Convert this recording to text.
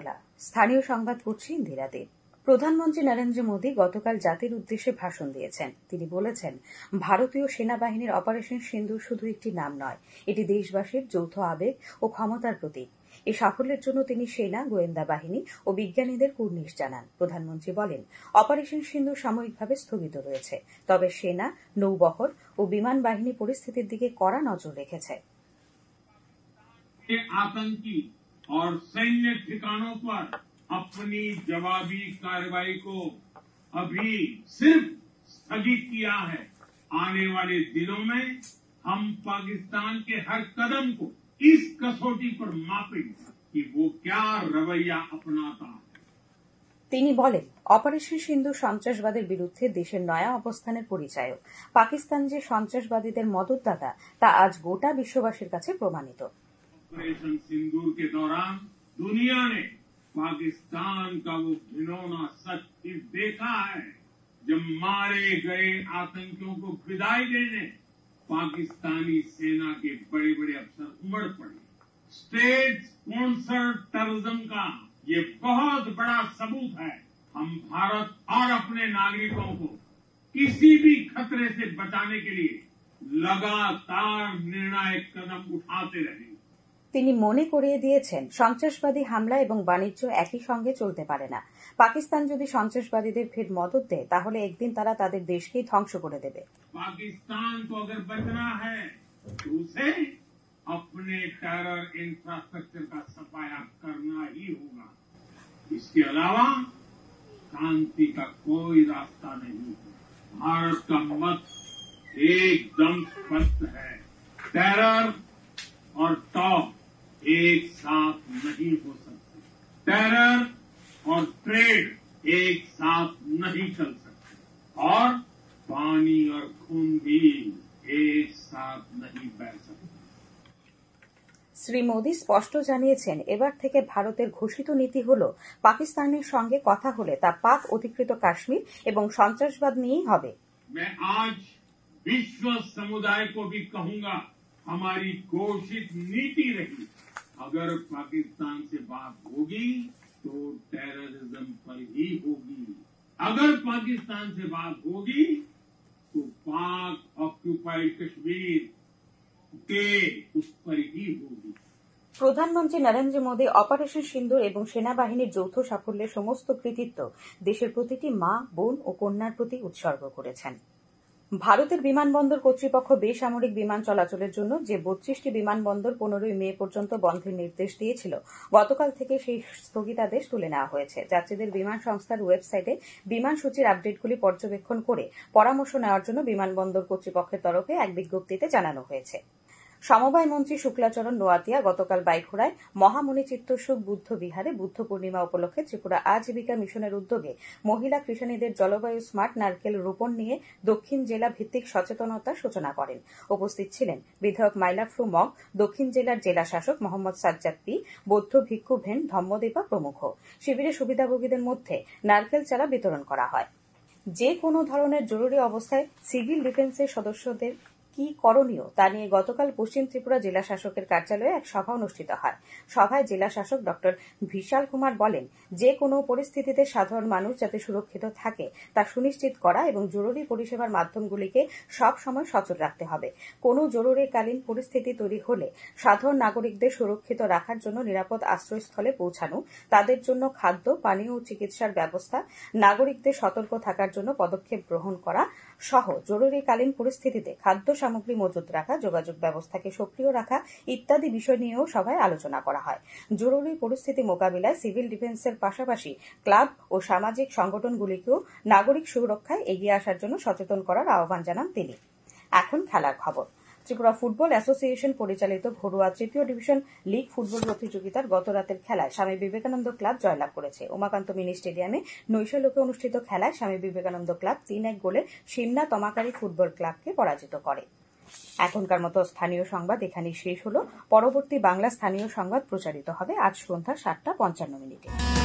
আগরতলা। স্থানীয় সংবাদ পড়ছি ইন্দিরা দেব। প্রধানমন্ত্রী নরেন্দ্র মোদী গতকাল জাতির উদ্দেশ্যে ভাষণ দিয়েছেন। তিনি বলেছেন, ভারতীয় সেনাবাহিনীর অপারেশন সিন্দুর শুধু একটি নাম নয়, এটি দেশবাসীর যৌথ আবেগ ও ক্ষমতার প্রতীক। এই সাফল্যের জন্য তিনি সেনা, গোয়েন্দা বাহিনী ও বিজ্ঞানীদের কুর্নিশ জানান। প্রধানমন্ত্রী বলেন, অপারেশন সিন্দুর সাময়িকভাবে স্থগিত রয়েছে, তবে সেনা, নৌবহর ও বিমান বাহিনী পরিস্থিতির দিকে কড়া নজর রেখেছে। आतंकी और सैन्य ठिकानों पर अपनी जवाबी कार्रवाई को अभी सिर्फ स्थगित किया है। आने वाले दिनों में हम पाकिस्तान के हर कदम को इस कसौटी पर मापेंगे कि वो क्या रवैया अपनाता है। তিনি বলেন, অপারেশন সিন্দুর সন্ত্রাসবাদের বিরুদ্ধে দেশের নয়া অবস্থানের পরিচায়ক। পাকিস্তান যে সন্ত্রাসবাদীদের মদতদাতা তা আজ গোটা বিশ্ববাসীর কাছে প্রমাণিত। ऑपरेशन सिंदूर के दौरान दुनिया ने पाकिस्तान का वो घिनौना सच देखा है, जब मारे गए आतंकियों को विदाई देने पाकिस्तानी सेना के बड़े बड़े अफसर उमड़ पड़े। स्टेट स्पॉन्सर्ड टेररिज्म का ये बहुत बड़ा सबूत है। हम भारत और अपने नागरिकों को किसी भी खतरे से बचाने के लिए लगातार निर्णायक कदम उठाते रहेंगे। তিনি মনে করিয়ে দিয়েছেন, সন্ত্রাসবাদী হামলা এবং বাণিজ্য একই সঙ্গে চলতে পারে না। পাকিস্তান যদি সন্ত্রাসবাদীদের ফের মদত দেয়, তাহলে একদিন তারা তাদের দেশকেই ধ্বংস করে দেবে। पाकिस्तान को अगर बचना है तो उसे अपने टेरर इंफ्रास्ट्रक्चर का सफाया करना ही होगा। इसके अलावा शांति का कोई रास्ता नहीं है। भारत का मत एकदम स्पष्ट है, टेरर और टॉप एक साथ नहीं हो सकते। टेरर और ट्रेड एक साथ नहीं चल सकते, और पानी और खून भी एक साथ नहीं बह सकते। শ্রী মোদী স্পষ্ট জানিয়েছেন, এবার থেকে ভারতের ঘোষিত নীতি হল, পাকিস্তানের সঙ্গে কথা হলে তা পাক অধিকৃত কাশ্মীর এবং সন্ত্রাসবাদ নিয়েই হবে। मैं आज विश्व समुदाय को भी कहूंगा, हमारी घोषित नीति रही, अगर पाकिस्तान से बात होगी तो टेररिज्म पर ही होगी। अगर पाकिस्तान से बात होगी तो पाक ऑक्यूपाइड कश्मीर के उस पर ही होगी। প্রধানমন্ত্রী নরেন্দ্র মোদী অপারেশন সিন্দুর এবং সেনাবাহিনীর যৌথ সাফল্যের সমস্ত কৃতিত্ব দেশের প্রতিটি মা, বোন ও কন্যার প্রতি উৎসর্গ করেছেন। ভারতের বিমানবন্দর কর্তৃপক্ষ বেসামরিক বিমান চলাচলের জন্য যে 32টি বিমানবন্দর 15 মে পর্যন্ত বন্ধের নির্দেশ দিয়েছিল, গতকাল থেকে সেই স্থগিতাদেশ তুলে নেওয়া হয়েছে। যাত্রীদের বিমান সংস্থার ওয়েবসাইটে বিমান সূচির আপডেটগুলি পর্যবেক্ষণ করে পরামর্শ নেওয়ার জন্য বিমানবন্দর কর্তৃপক্ষের তরফে এক বিজ্ঞপ্তিতে জানানো হয়েছে। সমবায় মন্ত্রী শুক্লাচরণ নোয়াতিয়া গতকাল বাইখোড়ায় মহামণি চিত্তসুখ বুদ্ধ বিহারে বুদ্ধ পূর্ণিমা উপলক্ষে ত্রিপুরা আজীবিকা মিশনের উদ্যোগে মহিলা কৃষানীদের জলবায়ু স্মার্ট নারকেল রোপণ নিয়ে দক্ষিণ জেলা ভিত্তিক সচেতনতার সূচনা করেন। উপস্থিত ছিলেন বিধায়ক মাইলাফ্রু মগ, দক্ষিণ জেলার জেলা শাসক মোহাম্মদ সাজ্জাদ পি, বৌদ্ধ ভিক্ষু ভেন ধম্মদেবা প্রমুখ। শিবিরে সুবিধাভোগীদের মধ্যে নারকেল চারা বিতরণ করা হয়। যে কোনো ধরনের জরুরি অবস্থায় সিভিল ডিফেন্সের সদস্যদের কি করণীয় তা নিয়ে গতকাল পশ্চিম ত্রিপুরা জেলা শাসকের কার্যালয়ে এক সভা অনুষ্ঠিত হয়। সভায় জেলা শাসক ডক্টর বিশাল কুমার বলেন, যে কোনো পরিস্থিতিতে সাধারণ মানুষ যাতে সুরক্ষিত থাকে তা সুনিশ্চিত করা এবং জরুরি পরিষেবার মাধ্যমগুলিকে সব সময় সচল রাখতে হবে। কোনো জরুরিকালীন পরিস্থিতি তৈরি হলে সাধারণ নাগরিকদের সুরক্ষিত রাখার জন্য নিরাপদ আশ্রয়স্থলে পৌঁছানো, তাদের জন্য খাদ্য, পানীয় ও চিকিৎসার ব্যবস্থা, নাগরিকদের সতর্ক থাকার জন্য পদক্ষেপ গ্রহণ করা সহ জরুরিকালীন পরিস্থিতিতে খাদ্য সামগ্রী মজুত রাখা, যোগাযোগ ব্যবস্থাকে সক্রিয় রাখা ইত্যাদি বিষয় নিয়েও সভায় আলোচনা করা হয়। জরুরি পরিস্থিতি মোকাবিলায় সিভিল ডিফেন্সের পাশাপাশি ক্লাব ও সামাজিক সংগঠনগুলিকেও নাগরিক সুরক্ষায় এগিয়ে আসার জন্য সচেতন করার আহ্বান জানান তিনি। এখন খেলার খবর। ত্রিপুরা ফুটবল অ্যাসোসিয়েশন পরিচালিত ঘরোয়া তৃতীয় ডিভিশন লীগ ফুটবল প্রতিযোগিতার গত রাতের খেলায় স্বামী বিবেকানন্দ ক্লাব জয়লাভ করেছে। উমাকান্ত মিনি স্টেডিয়ামে নৈশালোকে অনুষ্ঠিত খেলায় স্বামী বিবেকানন্দ ক্লাব 3-1 গোলে সিমনা তমাকারী ফুটবল ক্লাবকে পরাজিত করে। এখনকার মতো স্থানীয় সংবাদ এখানেই শেষ হলো। পরবর্তী বাংলা স্থানীয় সংবাদ প্রচারিত হবে আজ সন্ধ্যা 7:55।